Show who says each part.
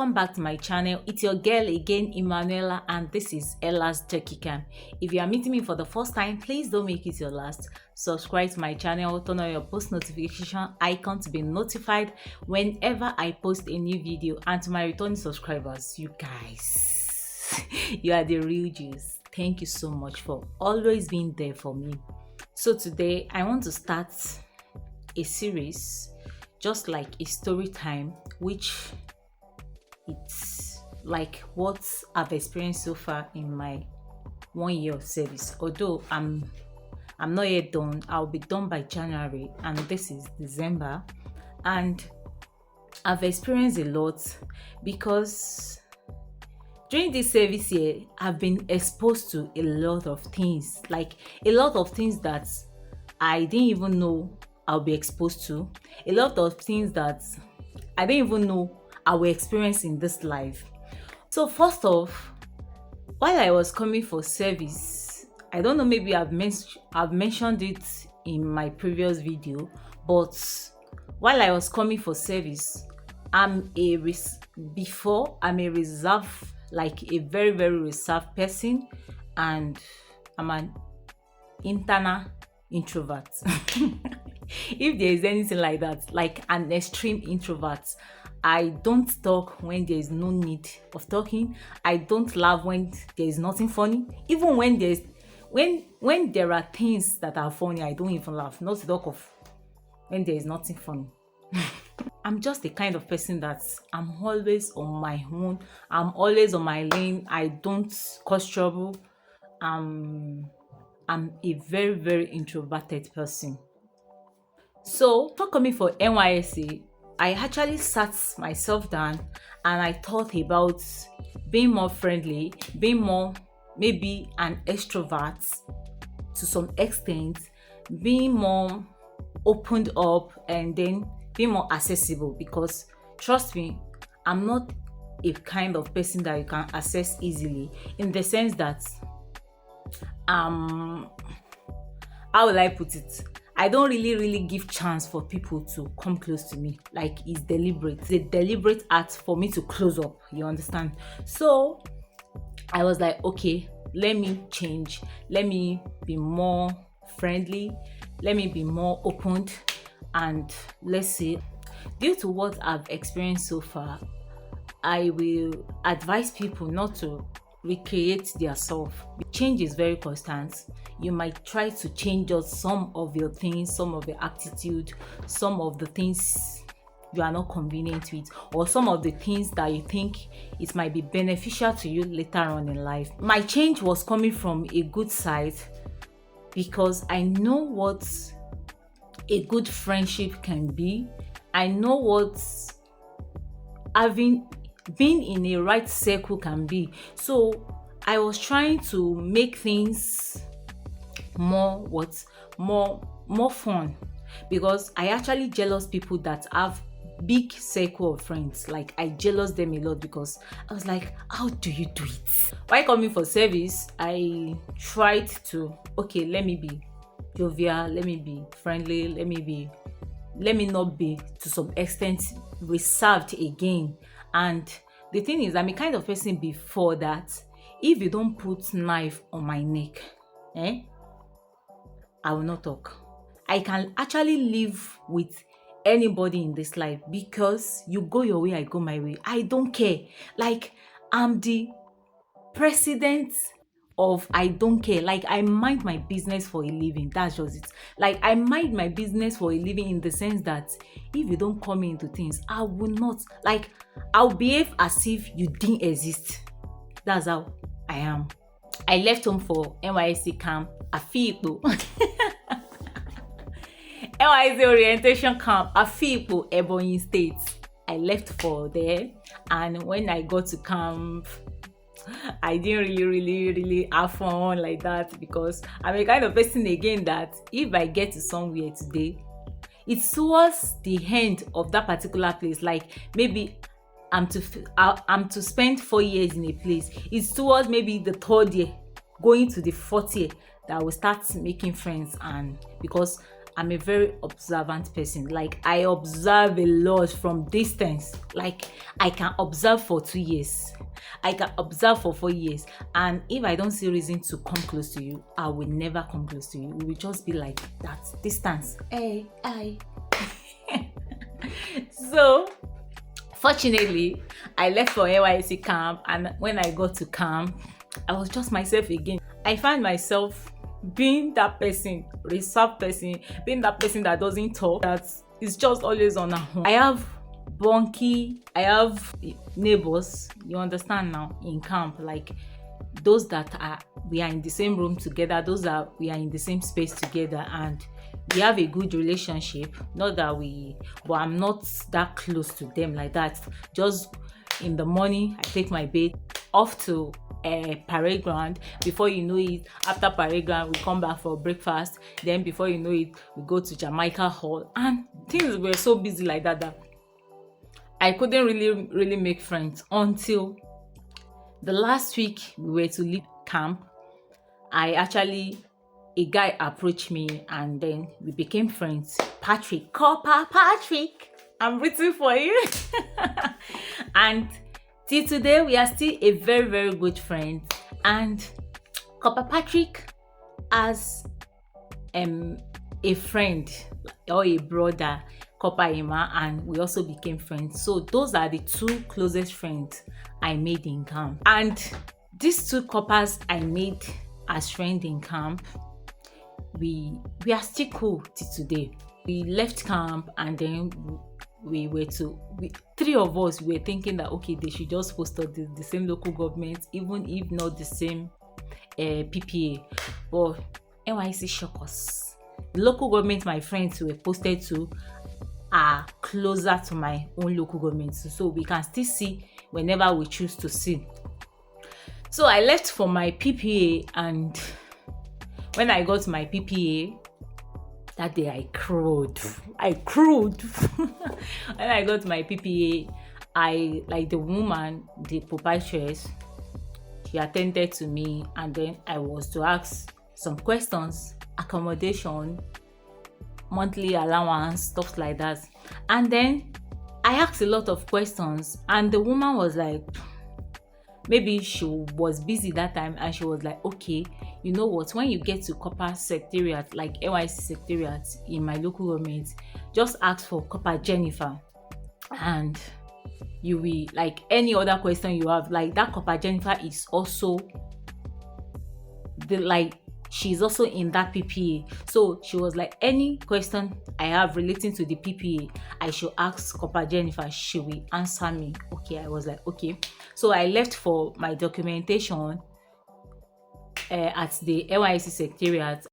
Speaker 1: welcome back to my channel. It's your girl again, Emanuela, and this is Ella's Turkey Cam. If you are meeting me for the first time, please don't make it your last. Subscribe to my channel, turn on your post notification icon to be notified whenever I post a new video. And to my returning subscribers, you guys, you are the real juice. Thank you so much for always being there for me. So today I want to start a series, just like a story time, which it's like what I've experienced so far in my 1 year of service. Although I'm not yet done, I'll be done by January, and this is December, and I've experienced a lot because during this service year I've been exposed to a lot of things, like a lot of things that I didn't even know I'll be exposed to, a lot of things that I didn't even know I will experience in this life. So first off, while I was coming for service, I don't know, maybe I've mentioned it in my previous video, but while I was coming for service, I'm a reserved, like a very, very reserved person, and I'm an internal introvert. If there is anything like that, like an extreme introvert, I don't talk when there is no need of talking. I don't laugh when there is nothing funny. Even when there are things that are funny, I don't even laugh. Not to talk of when there is nothing funny. I'm just the kind of person that I'm always on my own. I'm always on my lane. I don't cause trouble. I'm a very, very introverted person. So for coming for Nysc, I actually sat myself down and I thought about being more friendly, being more maybe an extrovert to some extent, being more opened up, and then being more accessible, because trust me, I'm not a kind of person that you can access easily, in the sense that how will I put it? I don't really give chance for people to come close to me. Like, it's deliberate. It's a deliberate act for me to close up. You understand? So I was like, okay, let me change. Let me be more friendly. Let me be more open. And let's see, due to what I've experienced so far, I will advise people not to recreate their self. Change is very constant. You might try to change just some of your things, some of your attitude, some of the things you are not convenient with, or some of the things that you think it might be beneficial to you later on in life. My change was coming from a good side, because I know what a good friendship can be. I know what being in a right circle can be. So I was trying to make things more fun, because I actually jealous people that have big circle of friends. Like, I jealous them a lot, because I was like, how do you do it? While coming for service, I tried to, okay, let me be jovial, let me be friendly, let me not be to some extent reserved again. And the thing is, I'm a kind of person before that, if you don't put knife on my neck, I will not talk. I can actually live with anybody in this life, because you go your way, I go my way. I don't care. Like, I'm the president of I don't care. Like, I mind my business for a living. That's just it. Like, I mind my business for a living, in the sense that if you don't come into things, I will not. Like, I'll behave as if you didn't exist. That's how I am. I left home for Nysc camp, Afipo. Nysc orientation camp, Afipo, Ebonyi State. I left for there, and when I got to camp, I didn't really have fun like that, because I'm a kind of person again that if I get to somewhere today, it's towards the end of that particular place. Like, maybe I'm to spend 4 years in a place. It's towards maybe the 3rd year, going to the 4th year, that I will start making friends. And because I'm a very observant person. Like, I observe a lot from distance. Like, I can observe for 2 years. I can observe for 4 years. And if I don't see reason to come close to you, I will never come close to you. We will just be like that distance. Hey, I. So, fortunately, I left for NYSC camp, and when I got to camp, I was just myself again. I find myself being that person, reserved person, being that person that doesn't talk, that is just always on her own. I have bunky, I have neighbors, you understand now, in camp, like those that we are in the same room together, those that we are in the same space together, and we have a good relationship. Not that but I'm not that close to them like that. Just in the morning, I take my bath off to parade ground. Before you know it, after parade ground, we come back for breakfast. Then before you know it, we go to Jamaica Hall, and things were so busy like that I couldn't really make friends until the last week we were to leave camp. A guy approached me, and then we became friends. Patrick, Copper Patrick, I'm waiting for you. And till today, we are still a very, very good friend. And Copper Patrick as a friend or a brother, Copper Emma, and we also became friends. So those are the two closest friends I made in camp. And these two coppers I made as friends in camp, we are still cool till today. We left camp, and then three of us were thinking that okay, they should just post up the same local government, even if not the same PPA. But NYSC shocked us. The local government my friends were posted to are closer to my own local government, so we can still see whenever we choose to see. So I left for my PPA, and when I got my PPA that day, I crowed. When I got my PPA, I, like, the woman, the proprietress, she attended to me, and then I was to ask some questions, accommodation, monthly allowance, stuff like that. And then I asked a lot of questions, and the woman was like, maybe she was busy that time, and she was like, okay, you know what, when you get to Copper Secretariat, like NYSC Secretariat in my local government, just ask for Copper Jennifer, and you will, like, any other question you have, like, that Copper Jennifer is also she's also in that PPA. So she was like, any question I have relating to the PPA, I should ask Copper Jennifer, she will answer me. Okay, I was like, okay. So I left for my documentation at the NYSC Secretariat,